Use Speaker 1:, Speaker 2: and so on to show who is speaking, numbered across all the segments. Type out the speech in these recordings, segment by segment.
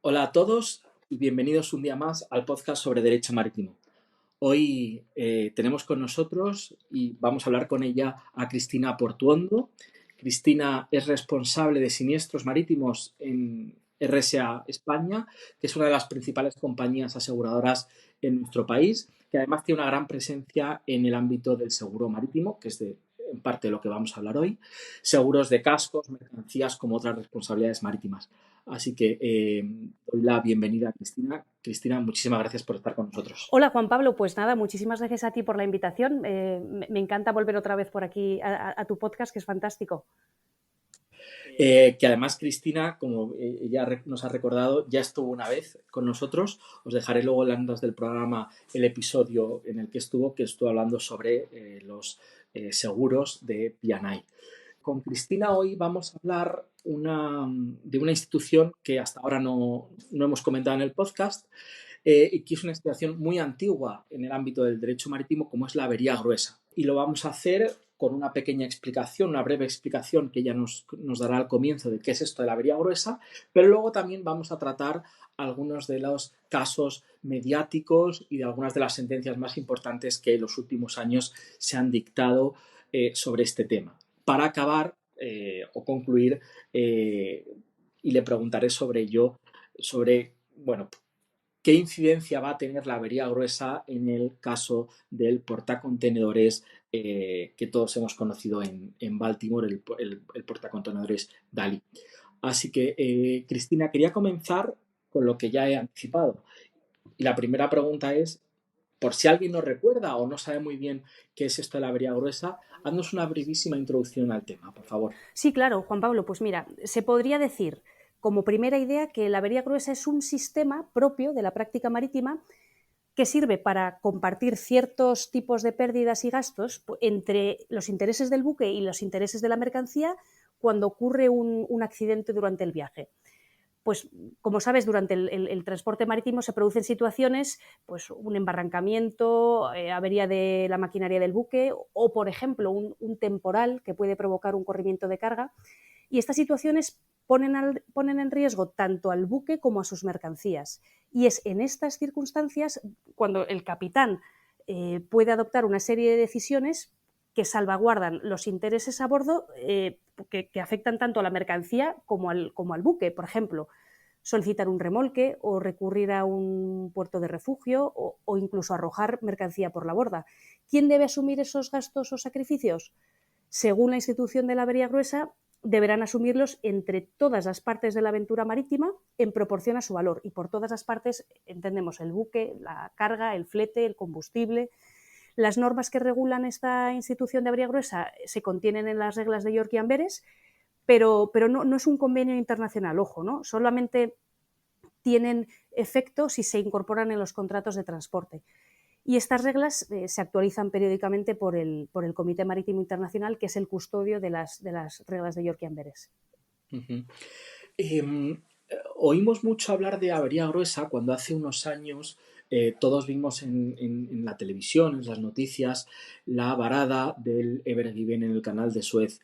Speaker 1: Hola a todos y bienvenidos un día más al podcast sobre Derecho Marítimo. Hoy tenemos con nosotros y vamos a hablar con ella a Cristina Portuondo. Cristina es responsable de siniestros marítimos en RSA España, que es una de las principales compañías aseguradoras en nuestro país, que además tiene una gran presencia en el ámbito del seguro marítimo, que es en parte de lo que vamos a hablar hoy, seguros de cascos, mercancías como otras responsabilidades marítimas. Así que doy la bienvenida a Cristina. Cristina, muchísimas gracias por estar con nosotros.
Speaker 2: Hola Juan Pablo, pues nada, muchísimas gracias a ti por la invitación. Me encanta volver otra vez por aquí a tu podcast, que es fantástico.
Speaker 1: Que además Cristina, como ella nos ha recordado, ya estuvo una vez con nosotros. Os dejaré luego en las notas del programa el episodio en el que estuvo hablando sobre los seguros de P&I. Con Cristina hoy vamos a hablar de una institución que hasta ahora no hemos comentado en el podcast, y que es una institución muy antigua en el ámbito del derecho marítimo, como es la avería gruesa. Y lo vamos a hacer con una pequeña explicación, una breve explicación que ella nos dará al comienzo de qué es esto de la avería gruesa, pero luego también vamos a tratar algunos de los casos mediáticos y de algunas de las sentencias más importantes que en los últimos años se han dictado sobre este tema. Para acabar o concluir, y le preguntaré sobre ello, bueno, ¿qué incidencia va a tener la avería gruesa en el caso del portacontenedores que todos hemos conocido en Baltimore, el portacontenedores Dali? Así que, Cristina, quería comenzar con lo que ya he anticipado. Y la primera pregunta es, por si alguien no recuerda o no sabe muy bien qué es esto de la avería gruesa, haznos una brevísima introducción al tema, por favor.
Speaker 2: Sí, claro, Juan Pablo, pues mira, se podría decir como primera idea que la avería gruesa es un sistema propio de la práctica marítima que sirve para compartir ciertos tipos de pérdidas y gastos entre los intereses del buque y los intereses de la mercancía cuando ocurre un accidente durante el viaje. Pues, como sabes, durante el transporte marítimo se producen situaciones, pues un embarrancamiento, avería de la maquinaria del buque o, por ejemplo, un temporal que puede provocar un corrimiento de carga. Y estas situaciones ponen en riesgo tanto al buque como a sus mercancías. Y es en estas circunstancias cuando el capitán puede adoptar una serie de decisiones que salvaguardan los intereses a bordo que afectan tanto a la mercancía como al buque. Por ejemplo, solicitar un remolque o recurrir a un puerto de refugio o incluso arrojar mercancía por la borda. ¿Quién debe asumir esos gastos o sacrificios? Según la institución de la avería gruesa, deberán asumirlos entre todas las partes de la aventura marítima en proporción a su valor. Y por todas las partes entendemos el buque, la carga, el flete, el combustible. Las normas que regulan esta institución de avería gruesa se contienen en las reglas de York y Amberes, pero no es un convenio internacional, ojo, ¿no? Solamente tienen efecto si se incorporan en los contratos de transporte. Y estas reglas se actualizan periódicamente por el Comité Marítimo Internacional, que es el custodio de las reglas de York y Amberes.
Speaker 1: Uh-huh. Eh, Oímos mucho hablar de avería gruesa cuando hace unos años todos vimos en la televisión, en las noticias, la varada del Ever Given en el canal de Suez.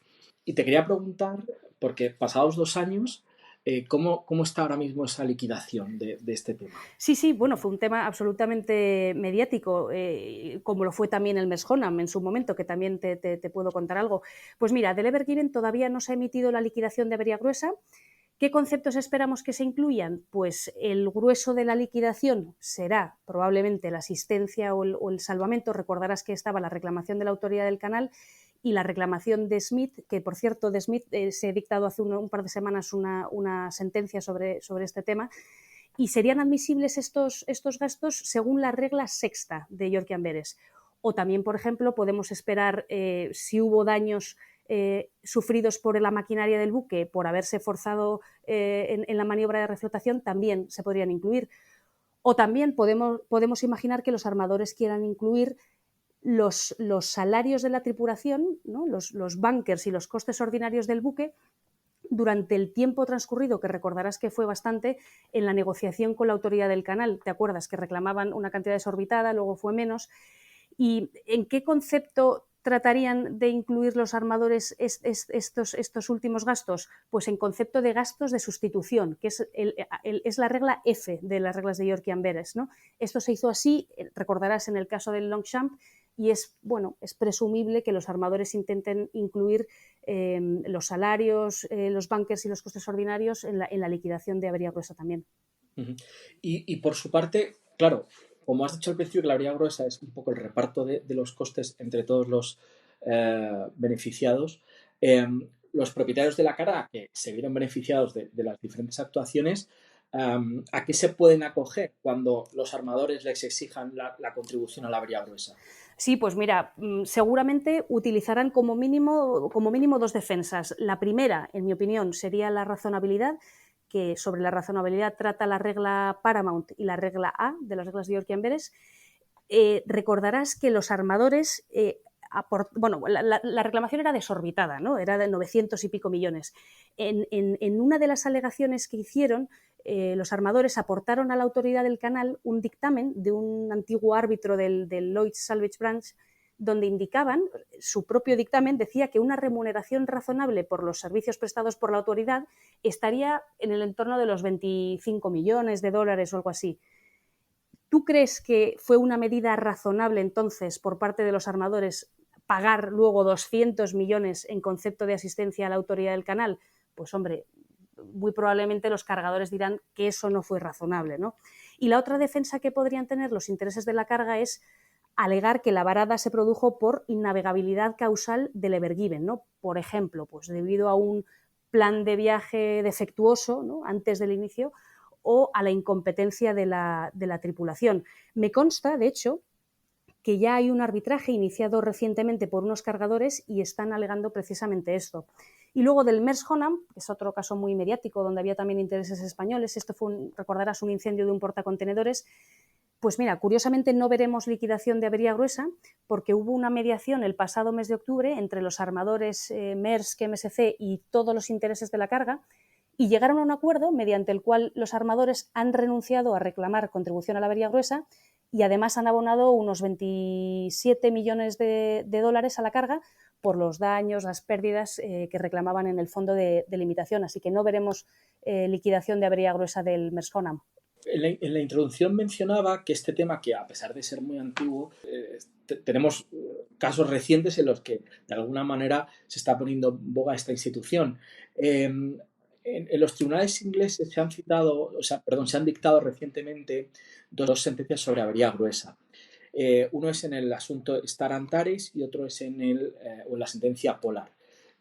Speaker 1: Y te quería preguntar, porque pasados 2 años, ¿cómo está ahora mismo esa liquidación de este tema?
Speaker 2: Sí, bueno, fue un tema absolutamente mediático, como lo fue también el Maersk Honam en su momento, que también te puedo contar algo. Pues mira, del Ever Given todavía no se ha emitido la liquidación de avería gruesa. ¿Qué conceptos esperamos que se incluyan? Pues el grueso de la liquidación será probablemente la asistencia o el salvamento. Recordarás que estaba la reclamación de la autoridad del canal y la reclamación de Smith, que por cierto de Smith se ha dictado hace un par de semanas una sentencia sobre este tema, y serían admisibles estos gastos según la regla sexta de York y Amberes. O también, por ejemplo, podemos esperar si hubo daños sufridos por la maquinaria del buque por haberse forzado en la maniobra de reflotación, también se podrían incluir. O también podemos imaginar que los armadores quieran incluir los salarios de la tripulación, ¿no? los bunkers y los costes ordinarios del buque durante el tiempo transcurrido, que recordarás que fue bastante, en la negociación con la autoridad del canal. ¿Te acuerdas? Que reclamaban una cantidad desorbitada, luego fue menos. ¿Y en qué concepto tratarían de incluir los armadores estos últimos gastos? Pues en concepto de gastos de sustitución, que es la regla F de las reglas de York-Amberes, ¿no? Esto se hizo así, recordarás en el caso del Longchamp, y es presumible que los armadores intenten incluir los salarios, los bunkers y los costes ordinarios en la liquidación de avería gruesa también.
Speaker 1: Y por su parte, claro, como has dicho al principio, que la avería gruesa es un poco el reparto de los costes entre todos los beneficiados, los propietarios de la carga que se vieron beneficiados de las diferentes actuaciones, ¿a qué se pueden acoger cuando los armadores les exijan la contribución a la avería gruesa?
Speaker 2: Sí, pues mira, seguramente utilizarán como mínimo 2 defensas. La primera, en mi opinión, sería la razonabilidad, que sobre la razonabilidad trata la regla Paramount y la regla A de las reglas de York-Amberes. Recordarás que los armadores, la reclamación era desorbitada, ¿no? Era de 900 y pico millones. En una de las alegaciones que hicieron, los armadores aportaron a la autoridad del canal un dictamen de un antiguo árbitro del Lloyd's Salvage Branch, donde indicaban, su propio dictamen decía que una remuneración razonable por los servicios prestados por la autoridad estaría en el entorno de los 25 millones de dólares o algo así. ¿Tú crees que fue una medida razonable entonces por parte de los armadores pagar luego 200 millones en concepto de asistencia a la autoridad del canal? Pues hombre, muy probablemente los cargadores dirán que eso no fue razonable, ¿no? Y la otra defensa que podrían tener los intereses de la carga es alegar que la varada se produjo por innavegabilidad causal del Ever Given, ¿no? Por ejemplo, pues debido a un plan de viaje defectuoso, ¿no?, antes del inicio, o a la incompetencia de la tripulación. Me consta, de hecho, que ya hay un arbitraje iniciado recientemente por unos cargadores y están alegando precisamente esto. Y luego del Maersk-Honam, que es otro caso muy mediático donde había también intereses españoles, esto fue, recordarás, un incendio de un portacontenedores. Pues mira, curiosamente no veremos liquidación de avería gruesa porque hubo una mediación el pasado mes de octubre entre los armadores Maersk, MSC y todos los intereses de la carga, y llegaron a un acuerdo mediante el cual los armadores han renunciado a reclamar contribución a la avería gruesa y además han abonado unos 27 millones de dólares a la carga por los daños, las pérdidas que reclamaban en el fondo de limitación. Así que no veremos liquidación de avería gruesa del Maersk-Honam.
Speaker 1: En la introducción mencionaba que este tema, que a pesar de ser muy antiguo, tenemos casos recientes en los que de alguna manera se está poniendo en boga esta institución. En los tribunales ingleses se han dictado recientemente dos sentencias sobre avería gruesa. Uno es en el asunto Star Antares y otro es en la sentencia Polar.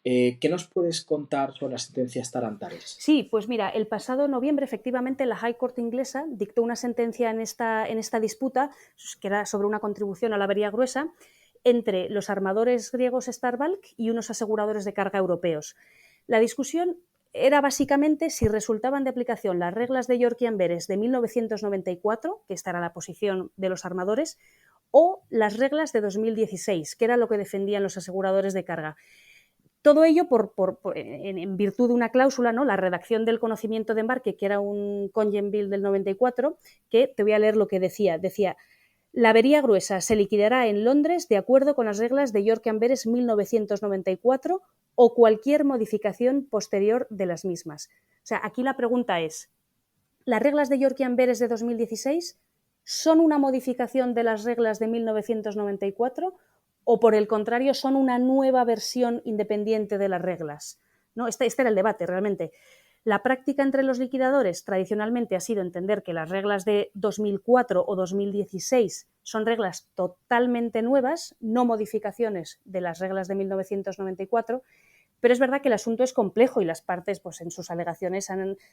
Speaker 1: ¿Qué nos puedes contar sobre la sentencia Star Antares?
Speaker 2: Sí, pues mira, el pasado noviembre efectivamente la High Court inglesa dictó una sentencia en esta disputa, que era sobre una contribución a la avería gruesa, entre los armadores griegos Starbalk y unos aseguradores de carga europeos. La discusión era básicamente si resultaban de aplicación las reglas de York-Amberes de 1994, que esta era la posición de los armadores, o las reglas de 2016, que era lo que defendían los aseguradores de carga. Todo ello en virtud de una cláusula, ¿no?, la redacción del conocimiento de embarque, que era un Congen Bill del 94, que te voy a leer lo que decía. Decía: la avería gruesa se liquidará en Londres de acuerdo con las reglas de York-Amberes 1994 o cualquier modificación posterior de las mismas. O sea, aquí la pregunta es, ¿las reglas de York-Amberes de 2016 son una modificación de las reglas de 1994 o, por el contrario, son una nueva versión independiente de las reglas? ¿No? Este era el debate realmente. La práctica entre los liquidadores tradicionalmente ha sido entender que las reglas de 2004 o 2016 son reglas totalmente nuevas, no modificaciones de las reglas de 1994, pero es verdad que el asunto es complejo y las partes, pues, en sus alegaciones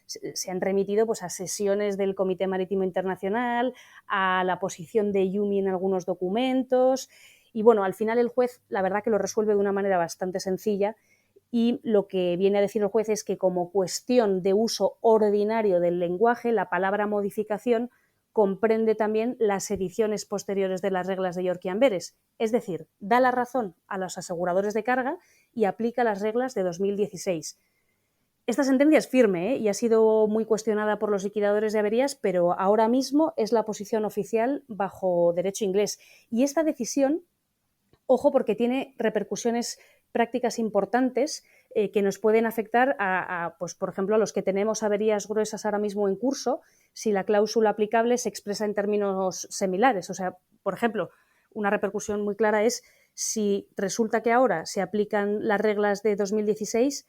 Speaker 2: se han remitido, pues, a sesiones del Comité Marítimo Internacional, a la posición de IUMI en algunos documentos, y bueno, al final el juez, la verdad que lo resuelve de una manera bastante sencilla, y lo que viene a decir el juez es que, como cuestión de uso ordinario del lenguaje, la palabra modificación comprende también las ediciones posteriores de las reglas de York-Amberes, es decir, da la razón a los aseguradores de carga y aplica las reglas de 2016. Esta sentencia es firme, y ha sido muy cuestionada por los liquidadores de averías, pero ahora mismo es la posición oficial bajo derecho inglés. Y esta decisión Ojo, porque tiene repercusiones prácticas importantes que nos pueden afectar pues, por ejemplo, a los que tenemos averías gruesas ahora mismo en curso, si la cláusula aplicable se expresa en términos similares. O sea, por ejemplo, una repercusión muy clara es si resulta que ahora se aplican las reglas de 2016,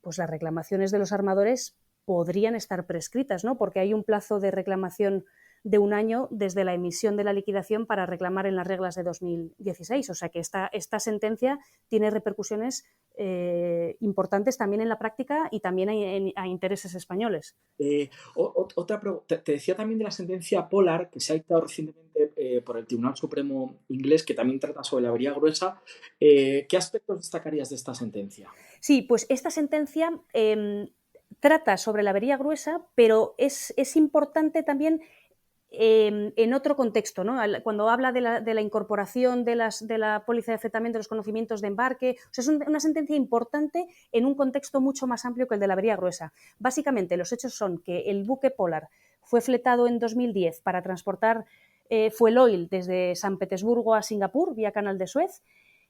Speaker 2: pues las reclamaciones de los armadores podrían estar prescritas, ¿no? Porque hay un plazo de reclamación de 1 año desde la emisión de la liquidación para reclamar en las reglas de 2016. O sea que esta sentencia tiene repercusiones importantes también en la práctica y también a intereses españoles.
Speaker 1: Otra pregunta. Te decía también de la sentencia Polar, que se ha dictado recientemente por el Tribunal Supremo inglés, que también trata sobre la avería gruesa. ¿Qué aspectos destacarías de esta sentencia?
Speaker 2: Sí, pues esta sentencia trata sobre la avería gruesa, pero es importante también en otro contexto, ¿no? Cuando habla de la incorporación de la póliza de fletamento de los conocimientos de embarque. O sea, es una sentencia importante en un contexto mucho más amplio que el de la avería gruesa. Básicamente, los hechos son que el buque Polar fue fletado en 2010 para transportar fuel oil desde San Petersburgo a Singapur vía Canal de Suez,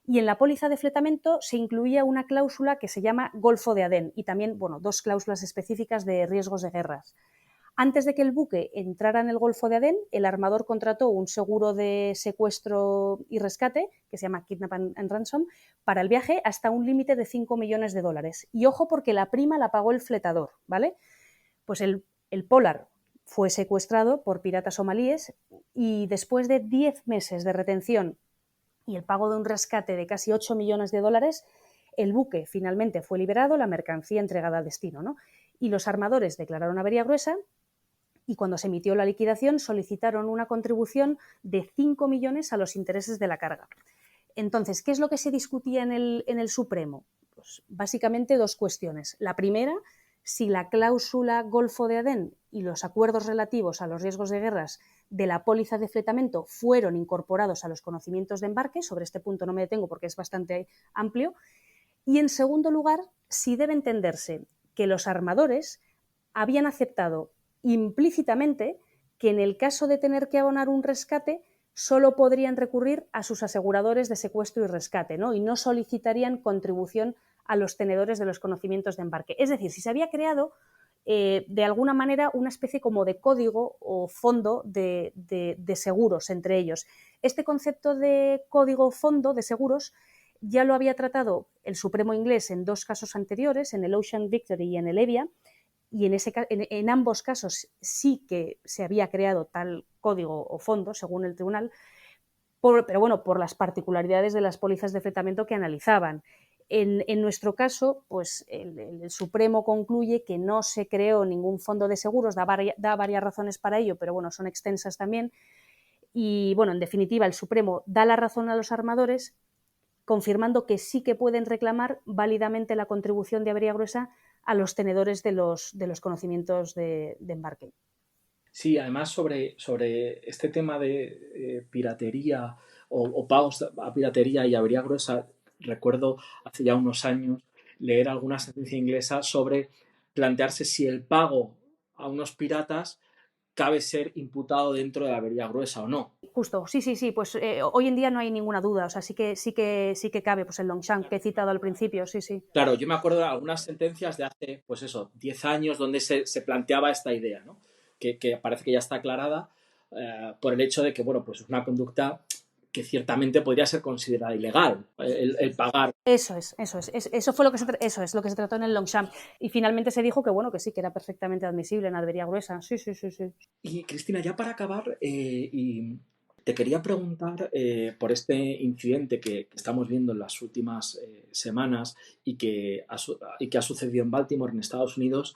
Speaker 2: y en la póliza de fletamento se incluía una cláusula que se llama Golfo de Adén y también, bueno, 2 cláusulas específicas de riesgos de guerras. Antes de que el buque entrara en el Golfo de Adén, el armador contrató un seguro de secuestro y rescate, que se llama Kidnap and Ransom, para el viaje hasta un límite de $5 millones. Y ojo, porque la prima la pagó el fletador, ¿vale? Pues el Polar fue secuestrado por piratas somalíes y después de 10 meses de retención y el pago de un rescate de casi $8 millones, el buque finalmente fue liberado, la mercancía entregada al destino, ¿no? Y los armadores declararon avería gruesa y cuando se emitió la liquidación solicitaron una contribución de 5 millones a los intereses de la carga. Entonces, ¿qué es lo que se discutía en el Supremo? Pues básicamente 2 cuestiones. La primera, si la cláusula Golfo de Adén y los acuerdos relativos a los riesgos de guerras de la póliza de fletamento fueron incorporados a los conocimientos de embarque. Sobre este punto no me detengo porque es bastante amplio. Y en segundo lugar, si debe entenderse que los armadores habían aceptado implícitamente que en el caso de tener que abonar un rescate solo podrían recurrir a sus aseguradores de secuestro y rescate, ¿no? Y no solicitarían contribución a los tenedores de los conocimientos de embarque. Es decir, si se había creado de alguna manera una especie como de código o fondo de seguros entre ellos. Este concepto de código fondo de seguros ya lo había tratado el Supremo inglés en 2 casos anteriores, en el Ocean Victory y en el Evia, y en ambos casos sí que se había creado tal código o fondo, según el tribunal, pero bueno, por las particularidades de las pólizas de fletamento que analizaban. En nuestro caso, pues el Supremo concluye que no se creó ningún fondo de seguros, da varias razones para ello, pero bueno, son extensas también. Y bueno, en definitiva, el Supremo da la razón a los armadores, confirmando que sí que pueden reclamar válidamente la contribución de avería gruesa a los tenedores de los conocimientos de embarque.
Speaker 1: Sí, además sobre este tema de piratería o pagos a piratería y avería gruesa, recuerdo hace ya unos años leer alguna sentencia inglesa sobre plantearse si el pago a unos piratas cabe ser imputado dentro de la avería gruesa o no.
Speaker 2: Justo, sí, pues hoy en día no hay ninguna duda, o sea, sí que cabe, pues el Longshank que he citado al principio, sí.
Speaker 1: Claro, yo me acuerdo de algunas sentencias de hace, pues eso, 10 años donde se planteaba esta idea, ¿no? Que parece que ya está aclarada por el hecho de que, bueno, pues es una conducta que ciertamente podría ser considerada ilegal, el pagar.
Speaker 2: Eso fue lo que se trató en el Longshank, y finalmente se dijo que bueno, que sí, que era perfectamente admisible en avería gruesa, sí.
Speaker 1: Y Cristina, ya para acabar, y te quería preguntar por este incidente que estamos viendo en las últimas semanas y que ha sucedido en Baltimore, en Estados Unidos.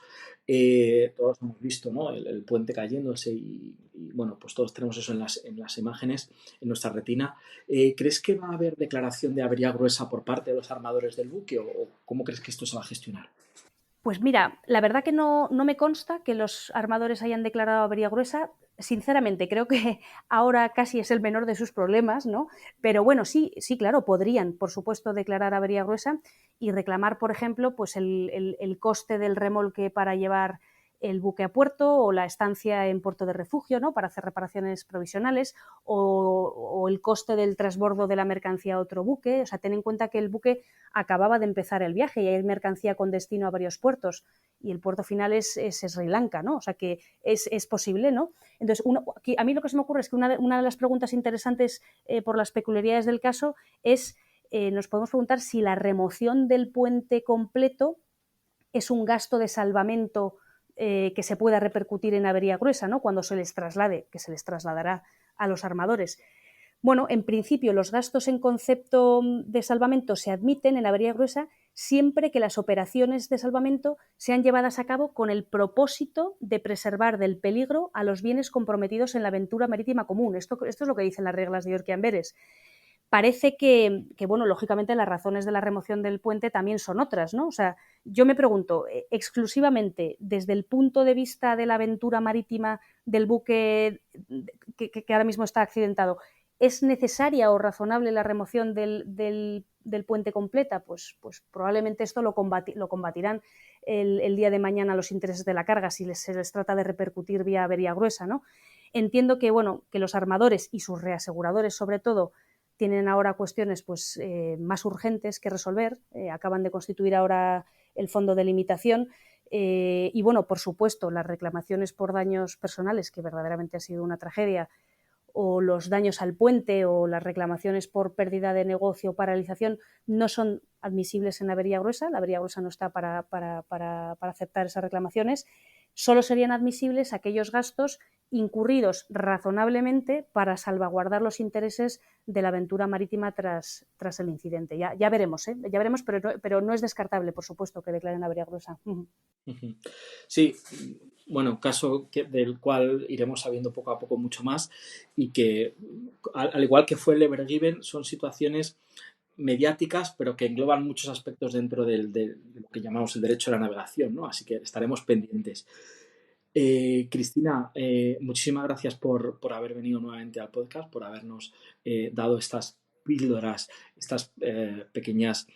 Speaker 1: Todos hemos visto, ¿no? El puente cayéndose y, bueno, pues todos tenemos eso en las imágenes, en nuestra retina. ¿Crees que va a haber declaración de avería gruesa por parte de los armadores del buque o cómo crees que esto se va a gestionar?
Speaker 2: Pues mira, la verdad que no me consta que los armadores hayan declarado avería gruesa. Sinceramente, creo que ahora casi es el menor de sus problemas, ¿no? Pero bueno, sí, claro, podrían, por supuesto, declarar avería gruesa y reclamar, por ejemplo, pues el coste del remolque para llevar el buque a puerto o la estancia en puerto de refugio, ¿no? Para hacer reparaciones provisionales, o el coste del transbordo de la mercancía a otro buque. O sea, ten en cuenta que el buque acababa de empezar el viaje y hay mercancía con destino a varios puertos y el puerto final es Sri Lanka, ¿no? O sea, que es posible, ¿no? Entonces, a mí lo que se me ocurre es que una de las preguntas interesantes por las peculiaridades del caso es, nos podemos preguntar si la remoción del puente completo es un gasto de salvamento que se pueda repercutir en avería gruesa, ¿no? Cuando se les traslade, que se les trasladará a los armadores. Bueno, en principio los gastos en concepto de salvamento se admiten en avería gruesa siempre que las operaciones de salvamento sean llevadas a cabo con el propósito de preservar del peligro a los bienes comprometidos en la aventura marítima común. Esto es lo que dicen las reglas de York y Amberes. Parece que, bueno, lógicamente las razones de la remoción del puente también son otras, ¿no? O sea, yo me pregunto, exclusivamente desde el punto de vista de la aventura marítima del buque que ahora mismo está accidentado, ¿es necesaria o razonable la remoción del puente completa? Pues probablemente esto lo combatirán el día de mañana los intereses de la carga si se les trata de repercutir vía avería gruesa, ¿no? Entiendo que, bueno, que los armadores y sus reaseguradores, sobre todo, tienen ahora cuestiones pues, más urgentes que resolver. Acaban de constituir ahora el fondo de limitación. Y bueno, por supuesto, las reclamaciones por daños personales, que verdaderamente ha sido una tragedia, o los daños al puente o las reclamaciones por pérdida de negocio o paralización no son admisibles en avería gruesa. La avería gruesa no está para aceptar esas reclamaciones. Solo serían admisibles aquellos gastos incurridos razonablemente para salvaguardar los intereses de la aventura marítima tras el incidente. Ya veremos, ya veremos, pero no es descartable, por supuesto, que declaren avería gruesa.
Speaker 1: Sí, bueno, caso del cual iremos sabiendo poco a poco mucho más y que, al igual que fue el Ever Given, son situaciones mediáticas, pero que engloban muchos aspectos dentro de lo que llamamos el derecho a la navegación, ¿no? Así que estaremos pendientes. Cristina, muchísimas gracias por haber venido nuevamente al podcast, por habernos dado estas píldoras, estas pequeños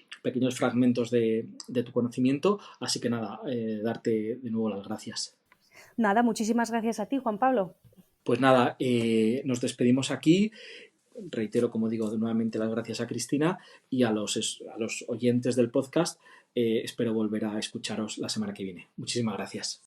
Speaker 1: fragmentos de tu conocimiento. Así que nada, darte de nuevo las gracias.
Speaker 2: Nada, muchísimas gracias a ti, Juan Pablo.
Speaker 1: Pues nada, nos despedimos aquí. Reitero, como digo, nuevamente las gracias a Cristina y a los oyentes del podcast. Espero volver a escucharos la semana que viene. Muchísimas gracias.